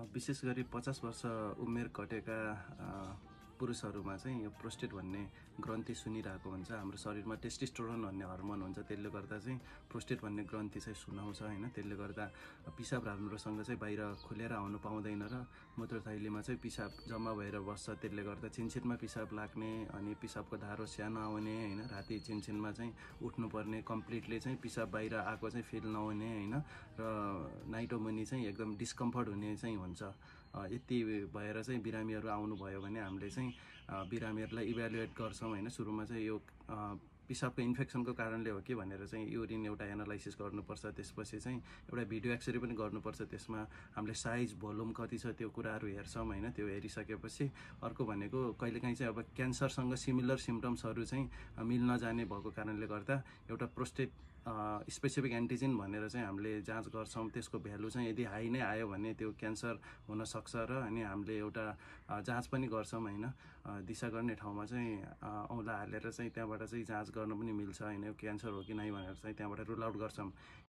विशेष गरी 50 वर्ष उमेर घटेका पुरुषहरूमा चाहिँ यो प्रोस्टेट भन्ने ग्रन्थि सुनिरहेको हुन्छ। हाम्रो शरीरमा टेस्टोस्टेरोन भन्ने हर्मोन हुन्छ, त्यसले गर्दा चाहिँ प्रोस्टेट भन्ने ग्रन्थि चाहिँ सुनाउँछ हैन। त्यसले गर्दा पिसाब राम्रोसँग चाहिँ बाहिर खुलेर आउनु पाउँदैन र मूत्रथैलीमा चाहिँ पिसाब जम्मा भएर बस्छ। त्यसले गर्दा छिनछिनमा पिसाब लाग्ने अनि पिसाबको धारो सानो आउने हैन, राति छिनछिनमा चाहिँ उठ्नुपर्ने, कम्प्लिटली चाहिँ पिसाब बाहिर आएको चाहिँ फिल नहुने हैन, र नाइटो मुनि चाहिँ एकदम डिस्कम्फर्ट हुने चाहिँ हुन्छ। यति भएर चाहिँ बिरामीहरू आउनुभयो भने हामीले चाहिँ बिरामीहरूलाई इभ्यालुएट गर्छौँ हैन। सुरुमा चाहिँ यो पिसाबको इन्फेक्सनको कारणले हो कि भनेर चाहिँ युरिन एउटा एनालाइसिस गर्नुपर्छ। त्यसपछि चाहिँ एउटा भिडियो एक्सरे पनि गर्नुपर्छ। त्यसमा हामीले साइज, भोल्युम कति छ त्यो कुराहरू हेर्छौँ हैन। त्यो हेरिसकेपछि अर्को भनेको कहिलेकाहीँ चाहिँ अब क्यान्सरसँग सिमिलर सिम्पटम्सहरू चाहिँ मिल्न जाने भएको कारणले गर्दा एउटा प्रोस्टेट स्पेसिफिक एन्टिजेन भनेर चाहिँ हामीले जाँच गर्छौँ। त्यसको भ्यालु चाहिँ यदि हाई नै आयो भने त्यो क्यान्सर हुन सक्छ र अनि हामीले एउटा जाँच पनि गर्छौँ हैन। दिशा गर्ने ठाउँमा चाहिँ औँला हालेर चाहिँ त्यहाँबाट चाहिँ जाँच गर्न पनि मिल्छ हैन, क्यान्सर हो कि नै भनेर चाहिँ त्यहाँबाट रुल आउट गर्छौँ।